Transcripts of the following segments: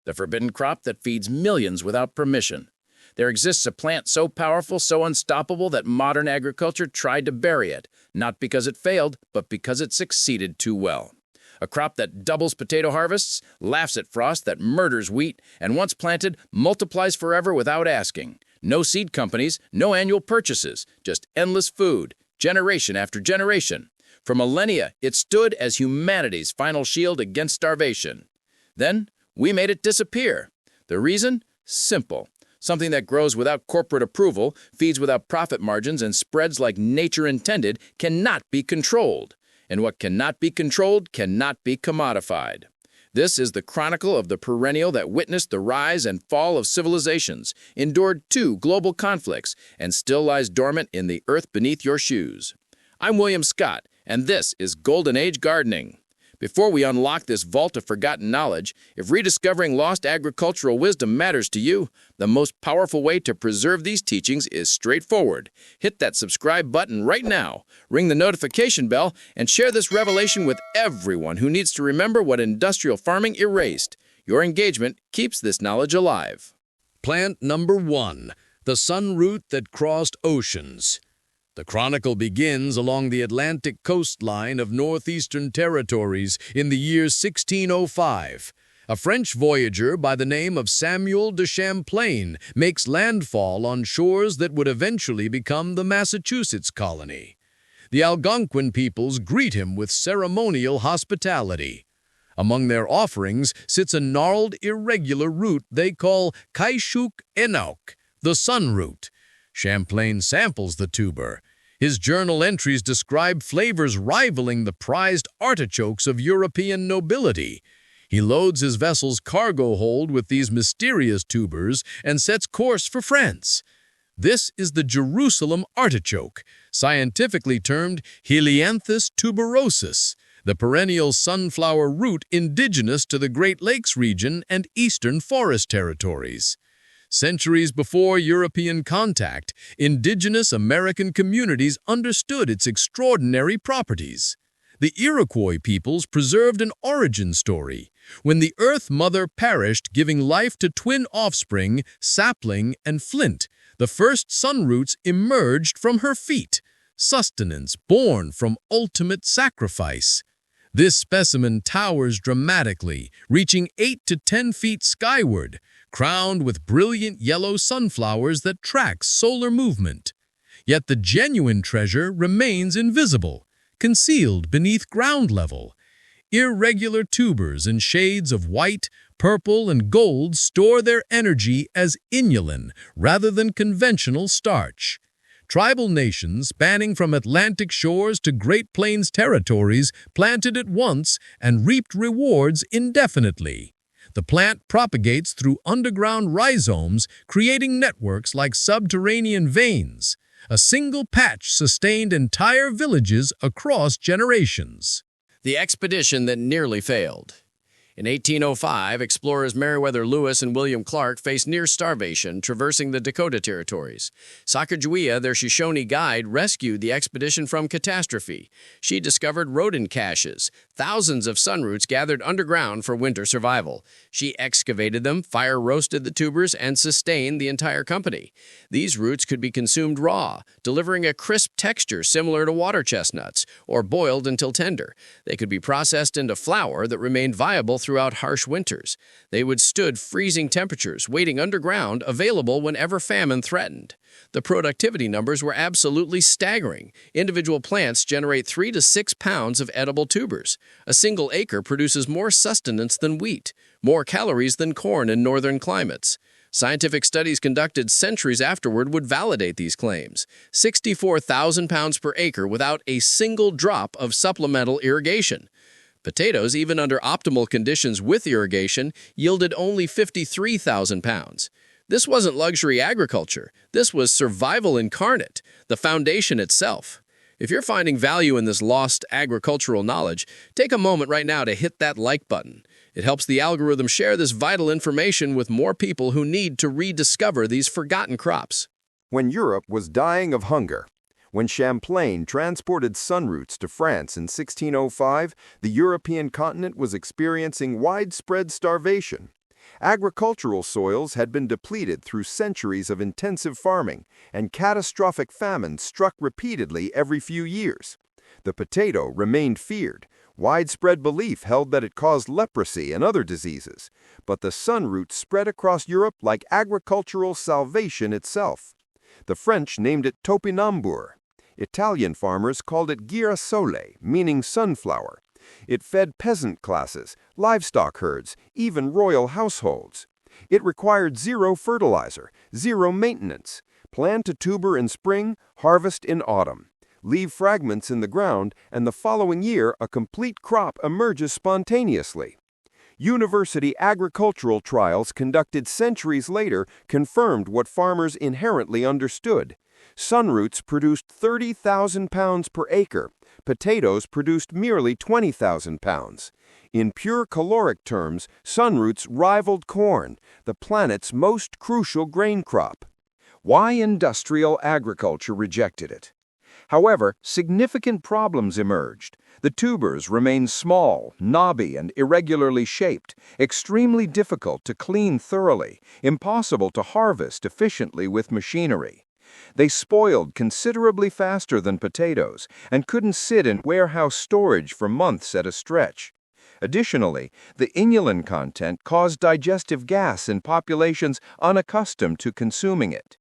the forbidden crop that feeds millions without permission. There exists a plant so powerful, so unstoppable that modern agriculture tried to bury it, not because it failed, but because it succeeded too well. A crop that doubles potato harvests, laughs at frost that murders wheat, and once planted, multiplies forever without asking. No seed companies, no annual purchases, just endless food, generation after generation. For millennia, it stood as humanity's final shield against starvation. Then, we made it disappear. The reason? Simple. Something that grows without corporate approval, feeds without profit margins, and spreads like nature intended cannot be controlled. And what cannot be controlled cannot be commodified. This is the chronicle of the perennial that witnessed the rise and fall of civilizations, endured 2 global conflicts, and still lies dormant in the earth beneath your shoes. I'm William Scott, and this is Golden Age Gardening. Before we unlock this vault of forgotten knowledge, if rediscovering lost agricultural wisdom matters to you, the most powerful way to preserve these teachings is straightforward. Hit that subscribe button right now, ring the notification bell, and share this revelation with everyone who needs to remember what industrial farming erased. Your engagement keeps this knowledge alive. Plant number 1, the sunroot that crossed oceans. The chronicle begins along the Atlantic coastline of northeastern territories in the year 1605. A French voyager by the name of Samuel de Champlain makes landfall on shores that would eventually become the Massachusetts colony. The Algonquin peoples greet him with ceremonial hospitality. Among their offerings sits a gnarled, irregular root they call Kaishuk, the sunroot. Champlain samples the tuber. His journal entries describe flavors rivaling the prized artichokes of European nobility. He loads his vessel's cargo hold with these mysterious tubers and sets course for France. This is the Jerusalem artichoke, scientifically termed Helianthus tuberosus, the perennial sunflower root indigenous to the Great Lakes region and eastern forest territories. Centuries before European contact, Indigenous American communities understood its extraordinary properties. The Iroquois peoples preserved an origin story. When the Earth Mother perished, giving life to twin offspring, sapling and flint, the first sunroots emerged from her feet, sustenance born from ultimate sacrifice. This specimen towers dramatically, reaching 8 to 10 feet skyward, crowned with brilliant yellow sunflowers that track solar movement. Yet the genuine treasure remains invisible, concealed beneath ground level. Irregular tubers in shades of white, purple, and gold store their energy as inulin rather than conventional starch. Tribal nations spanning from Atlantic shores to Great Plains territories planted it once and reaped rewards indefinitely. The plant propagates through underground rhizomes, creating networks like subterranean veins. A single patch sustained entire villages across generations. The expedition that nearly failed. In 1805, explorers Meriwether Lewis and William Clark faced near starvation, traversing the Dakota territories. Sacagawea, their Shoshone guide, rescued the expedition from catastrophe. She discovered rodent caches, thousands of sunroots gathered underground for winter survival. She excavated them, fire-roasted the tubers, and sustained the entire company. These roots could be consumed raw, delivering a crisp texture similar to water chestnuts, or boiled until tender. They could be processed into flour that remained viable throughout harsh winters. They withstood freezing temperatures, waiting underground, available whenever famine threatened. The productivity numbers were absolutely staggering. Individual plants generate 3 to 6 pounds of edible tubers. A single acre produces more sustenance than wheat, more calories than corn in northern climates. Scientific studies conducted centuries afterward would validate these claims. 64,000 pounds per acre without a single drop of supplemental irrigation. Potatoes, even under optimal conditions with irrigation, yielded only 53,000 pounds. This wasn't luxury agriculture. This was survival incarnate, the foundation itself. If you're finding value in this lost agricultural knowledge, take a moment right now to hit that like button. It helps the algorithm share this vital information with more people who need to rediscover these forgotten crops. When Europe was dying of hunger, when Champlain transported sunroots to France in 1605, the European continent was experiencing widespread starvation. Agricultural soils had been depleted through centuries of intensive farming, and catastrophic famines struck repeatedly every few years. The potato remained feared. Widespread belief held that it caused leprosy and other diseases, but the sunroot spread across Europe like agricultural salvation itself. The French named it topinambur. Italian farmers called it girasole, meaning sunflower. It fed peasant classes, livestock herds, even royal households. It required zero fertilizer, zero maintenance. Plant to tuber in spring, harvest in autumn. Leave fragments in the ground, and the following year a complete crop emerges spontaneously. University agricultural trials conducted centuries later confirmed what farmers inherently understood. Sunroots produced 30,000 pounds per acre. Potatoes produced merely 20,000 pounds. In pure caloric terms, sunroots rivaled corn, the planet's most crucial grain crop. Why industrial agriculture rejected it? However, significant problems emerged. The tubers remained small, knobby, and irregularly shaped, extremely difficult to clean thoroughly, impossible to harvest efficiently with machinery. They spoiled considerably faster than potatoes and couldn't sit in warehouse storage for months at a stretch. Additionally, the inulin content caused digestive gas in populations unaccustomed to consuming it.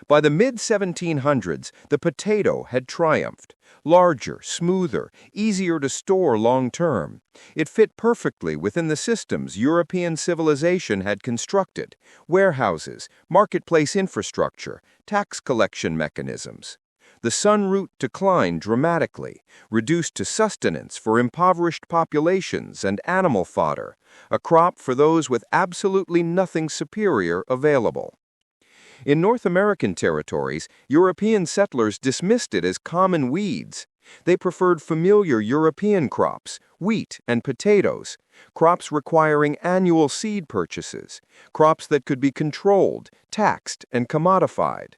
By the mid-1700s, the potato had triumphed. Larger, smoother, easier to store long-term. It fit perfectly within the systems European civilization had constructed: warehouses, marketplace infrastructure, tax collection mechanisms. The sunroot declined dramatically, reduced to sustenance for impoverished populations and animal fodder, a crop for those with absolutely nothing superior available. In North American territories, European settlers dismissed it as common weeds. They preferred familiar European crops, wheat and potatoes, crops requiring annual seed purchases, crops that could be controlled, taxed, and commodified.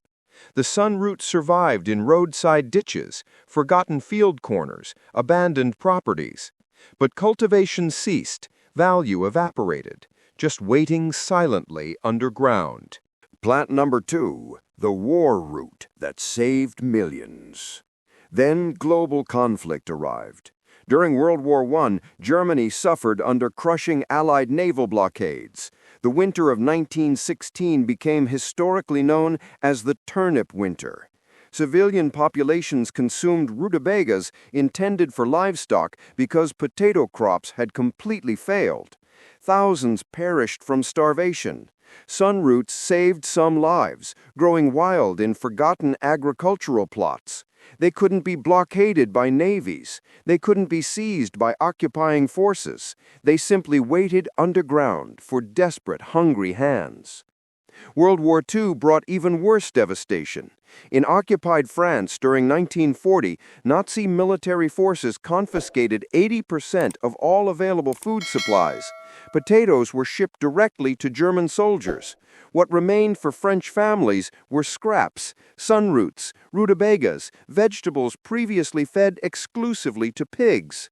The sunroot survived in roadside ditches, forgotten field corners, abandoned properties. But cultivation ceased, value evaporated, just waiting silently underground. Plant number 2, the war root that saved millions. Then global conflict arrived. During World War I, Germany suffered under crushing Allied naval blockades. The winter of 1916 became historically known as the Turnip Winter. Civilian populations consumed rutabagas intended for livestock because potato crops had completely failed. Thousands perished from starvation. Sunroots saved some lives, growing wild in forgotten agricultural plots. They couldn't be blockaded by navies. They couldn't be seized by occupying forces. They simply waited underground for desperate, hungry hands. World War II brought even worse devastation. In occupied France during 1940, Nazi military forces confiscated 80% of all available food supplies. Potatoes were shipped directly to German soldiers. What remained for French families were scraps, sunroots, rutabagas, vegetables previously fed exclusively to pigs.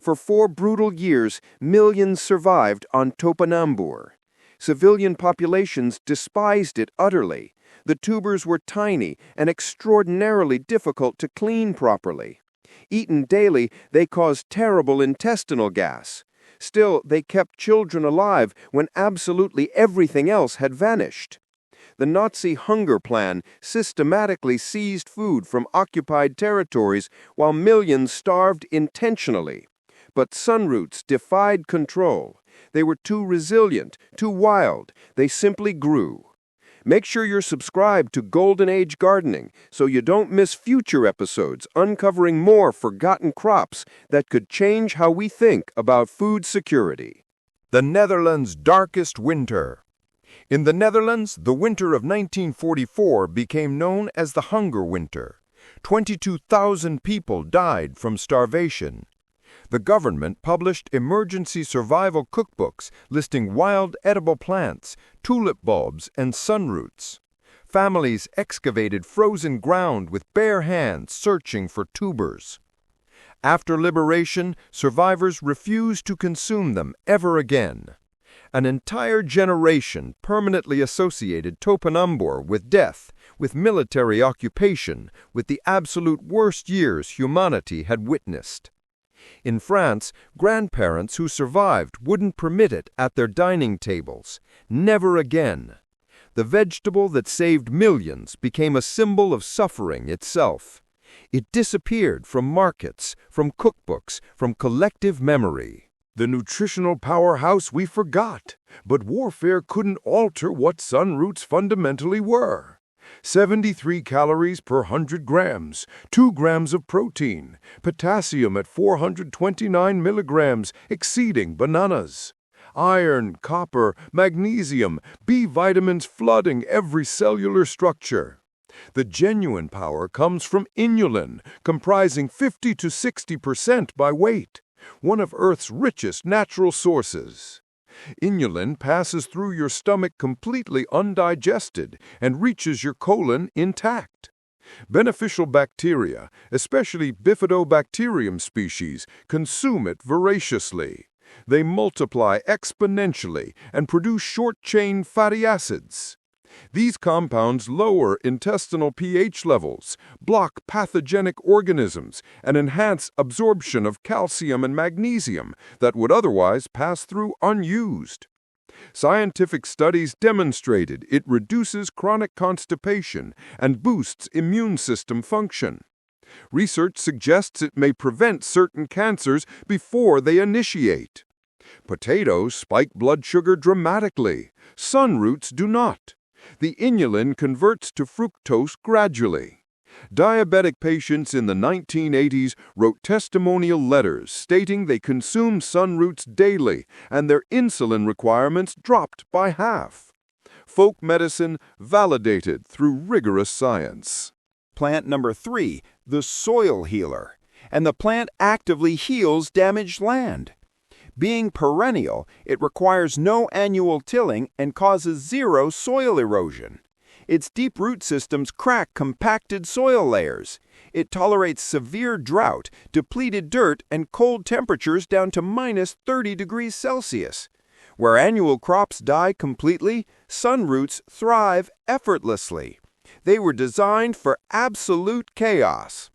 For 4 brutal years, millions survived on topinambur. Civilian populations despised it utterly. The tubers were tiny and extraordinarily difficult to clean properly. Eaten daily, they caused terrible intestinal gas. Still, they kept children alive when absolutely everything else had vanished. The Nazi hunger plan systematically seized food from occupied territories while millions starved intentionally. But sunroots defied control. They were too resilient, too wild. They simply grew. Make sure you're subscribed to Golden Age Gardening so you don't miss future episodes uncovering more forgotten crops that could change how we think about food security. The Netherlands' darkest winter. In the Netherlands, the winter of 1944 became known as the Hunger Winter. 22,000 people died from starvation. The government published emergency survival cookbooks listing wild edible plants, tulip bulbs, and sunroots. Families excavated frozen ground with bare hands searching for tubers. After liberation, survivors refused to consume them ever again. An entire generation permanently associated topinambur with death, with military occupation, with the absolute worst years humanity had witnessed. In France, grandparents who survived wouldn't permit it at their dining tables. Never again. The vegetable that saved millions became a symbol of suffering itself. It disappeared from markets, from cookbooks, from collective memory. The nutritional powerhouse we forgot, but warfare couldn't alter what sunroots fundamentally were. 73 calories per 100 grams, 2 grams of protein, potassium at 429 milligrams, exceeding bananas. Iron, copper, magnesium, B vitamins flooding every cellular structure. The genuine power comes from inulin, comprising 50 to 60% by weight, one of Earth's richest natural sources. Inulin passes through your stomach completely undigested and reaches your colon intact. Beneficial bacteria, especially Bifidobacterium species, consume it voraciously. They multiply exponentially and produce short-chain fatty acids. These compounds lower intestinal pH levels, block pathogenic organisms, and enhance absorption of calcium and magnesium that would otherwise pass through unused. Scientific studies demonstrated it reduces chronic constipation and boosts immune system function. Research suggests it may prevent certain cancers before they initiate. Potatoes spike blood sugar dramatically. Sunroots do not. The inulin converts to fructose gradually. Diabetic patients in the 1980s wrote testimonial letters stating they consumed sunroots daily and their insulin requirements dropped by half. Folk medicine validated through rigorous science. Plant number 3, the soil healer. And the plant actively heals damaged land. Being perennial, it requires no annual tilling and causes zero soil erosion. Its deep root systems crack compacted soil layers. It tolerates severe drought, depleted dirt, and cold temperatures down to minus 30 degrees Celsius. Where annual crops die completely, sunroots thrive effortlessly. They were designed for absolute chaos.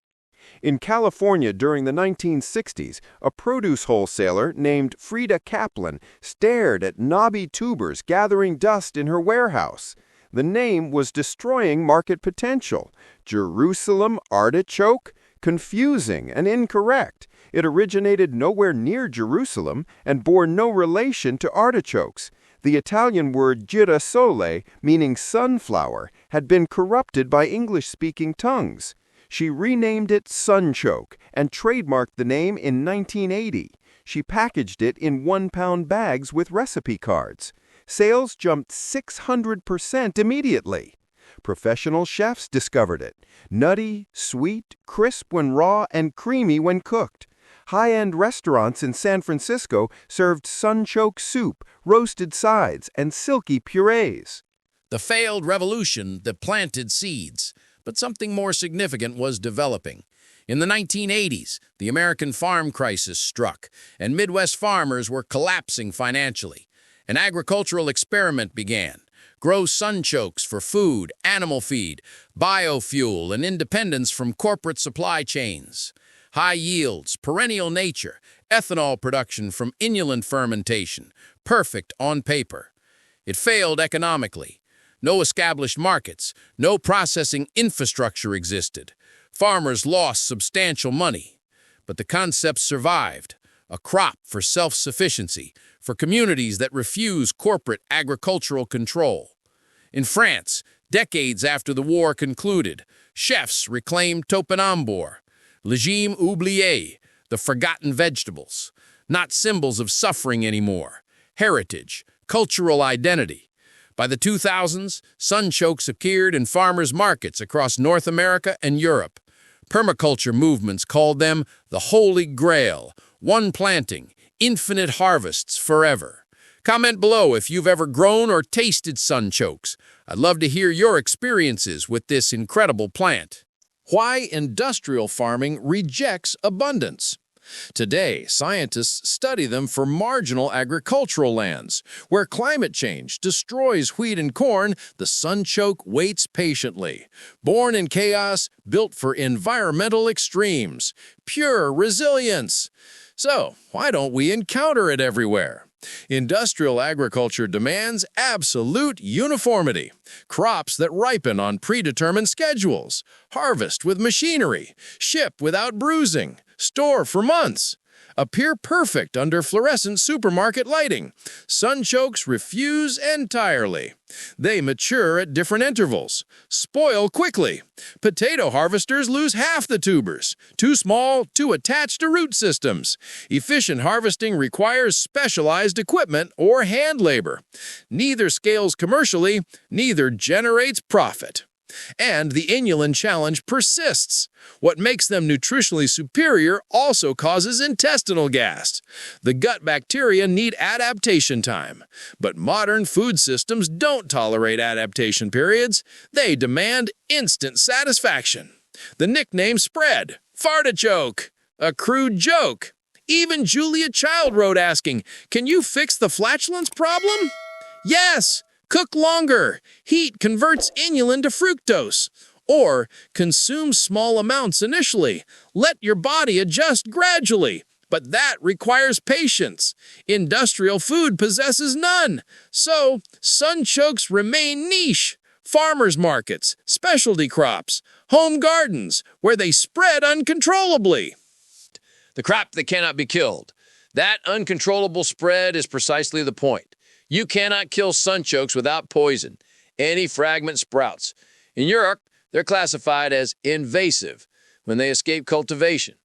In California during the 1960s, a produce wholesaler named Frida Kaplan stared at knobby tubers gathering dust in her warehouse. The name was destroying market potential. Jerusalem artichoke? Confusing and incorrect. It originated nowhere near Jerusalem and bore no relation to artichokes. The Italian word girasole, meaning sunflower, had been corrupted by English-speaking tongues. She renamed it Sunchoke and trademarked the name in 1980. She packaged it in 1-pound bags with recipe cards. Sales jumped 600% immediately. Professional chefs discovered it. Nutty, sweet, crisp when raw, and creamy when cooked. High-end restaurants in San Francisco served sunchoke soup, roasted sides, and silky purees. The failed revolution that planted seeds. But something more significant was developing. In the 1980s, the American farm crisis struck, and Midwest farmers were collapsing financially. An agricultural experiment began. Grow sunchokes for food, animal feed, biofuel, and independence from corporate supply chains. High yields, perennial nature, ethanol production from inulin fermentation. Perfect on paper. It failed economically. No established markets, no processing infrastructure existed. Farmers lost substantial money. But the concept survived, a crop for self-sufficiency, for communities that refuse corporate agricultural control. In France, decades after the war concluded, chefs reclaimed topinambur, légumes oubliés, the forgotten vegetables, not symbols of suffering anymore, heritage, cultural identity. By the 2000s, sunchokes appeared in farmers' markets across North America and Europe. Permaculture movements called them the Holy Grail, one planting, infinite harvests forever. Comment below if you've ever grown or tasted sunchokes. I'd love to hear your experiences with this incredible plant. Why industrial farming rejects abundance. Today, scientists study them for marginal agricultural lands. Where climate change destroys wheat and corn, the sunchoke waits patiently. Born in chaos, built for environmental extremes. Pure resilience. So, why don't we encounter it everywhere? Industrial agriculture demands absolute uniformity. Crops that ripen on predetermined schedules, harvest with machinery, ship without bruising, store for months, appear perfect under fluorescent supermarket lighting. Sunchokes refuse entirely. They mature at different intervals, spoil quickly. Potato harvesters lose half the tubers, too small, too attached to root systems. Efficient harvesting requires specialized equipment or hand labor. Neither scales commercially, neither generates profit. And the inulin challenge persists. What makes them nutritionally superior also causes intestinal gas. The gut bacteria need adaptation time. But modern food systems don't tolerate adaptation periods. They demand instant satisfaction. The nickname spread, Artichoke, a crude joke. Even Julia Child wrote asking, "Can you fix the flatulence problem?" Yes! Cook longer. Heat converts inulin to fructose. Or consume small amounts initially. Let your body adjust gradually. But that requires patience. Industrial food possesses none. So, sunchokes remain niche. Farmers markets, specialty crops, home gardens, where they spread uncontrollably. The crop that cannot be killed. That uncontrollable spread is precisely the point. You cannot kill sunchokes without poison. Any fragment sprouts. In Europe, they're classified as invasive when they escape cultivation.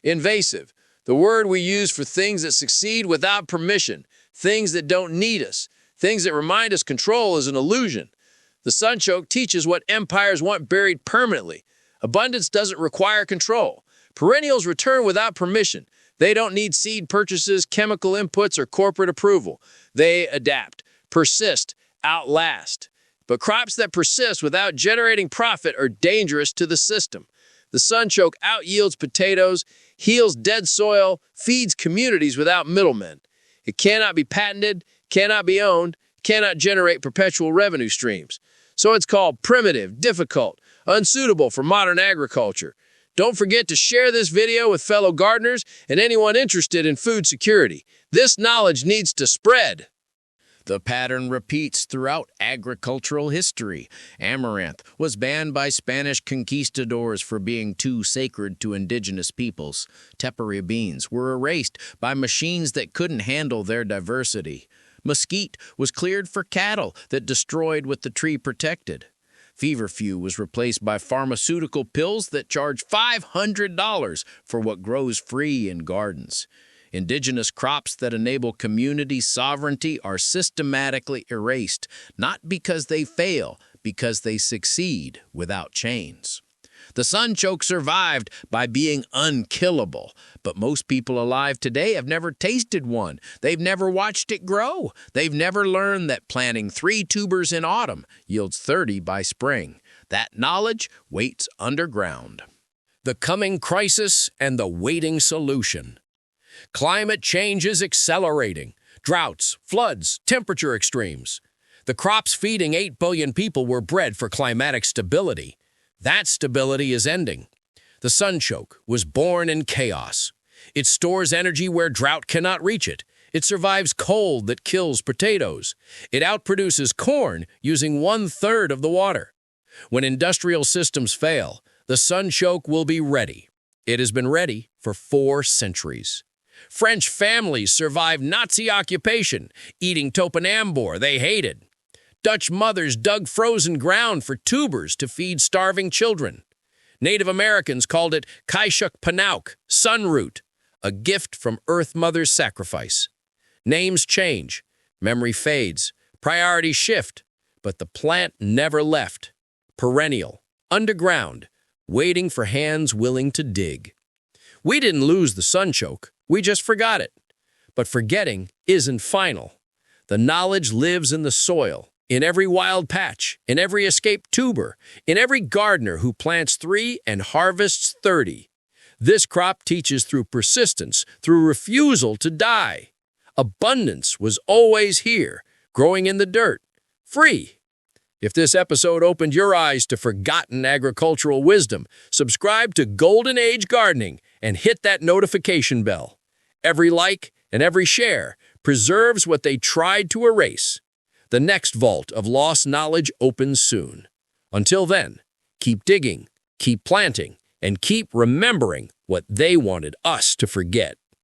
Invasive, the word we use for things that succeed without permission, things that don't need us, things that remind us control is an illusion. The sunchoke teaches what empires want buried permanently. Abundance doesn't require control. Perennials return without permission. They don't need seed purchases, chemical inputs, or corporate approval. They adapt, persist, outlast. But crops that persist without generating profit are dangerous to the system. The sunchoke outyields potatoes, heals dead soil, feeds communities without middlemen. It cannot be patented, cannot be owned, cannot generate perpetual revenue streams. So it's called primitive, difficult, unsuitable for modern agriculture. Don't forget to share this video with fellow gardeners and anyone interested in food security. This knowledge needs to spread. The pattern repeats throughout agricultural history. Amaranth was banned by Spanish conquistadors for being too sacred to indigenous peoples. Tepary beans were erased by machines that couldn't handle their diversity. Mesquite was cleared for cattle that destroyed what the tree protected. Feverfew was replaced by pharmaceutical pills that charge $500 for what grows free in gardens. Indigenous crops that enable community sovereignty are systematically erased, not because they fail, because they succeed without chains. The sunchoke survived by being unkillable, but most people alive today have never tasted one. They've never watched it grow. They've never learned that planting 3 tubers in autumn yields 30 by spring. That knowledge waits underground. The coming crisis and the waiting solution. Climate change is accelerating. Droughts, floods, temperature extremes. The crops feeding 8 billion people were bred for climatic stability. That stability is ending. The sunchoke was born in chaos. It stores energy where drought cannot reach it. It survives cold that kills potatoes. It outproduces corn using 1/3 of the water. When industrial systems fail, the sunchoke will be ready. It has been ready for 4 centuries. French families survived Nazi occupation, eating topinambur they hated. Dutch mothers dug frozen ground for tubers to feed starving children. Native Americans called it Kaishuk Penauk, sunroot, a gift from Earth Mother's sacrifice. Names change, memory fades, priorities shift, but the plant never left. Perennial, underground, waiting for hands willing to dig. We didn't lose the sunchoke, we just forgot it. But forgetting isn't final. The knowledge lives in the soil, in every wild patch, in every escaped tuber, in every gardener who plants 3 and harvests 30. This crop teaches through persistence, through refusal to die. Abundance was always here, growing in the dirt, free. If this episode opened your eyes to forgotten agricultural wisdom, subscribe to Golden Age Gardening and hit that notification bell. Every like and every share preserves what they tried to erase. The next vault of lost knowledge opens soon. Until then, keep digging, keep planting, and keep remembering what they wanted us to forget.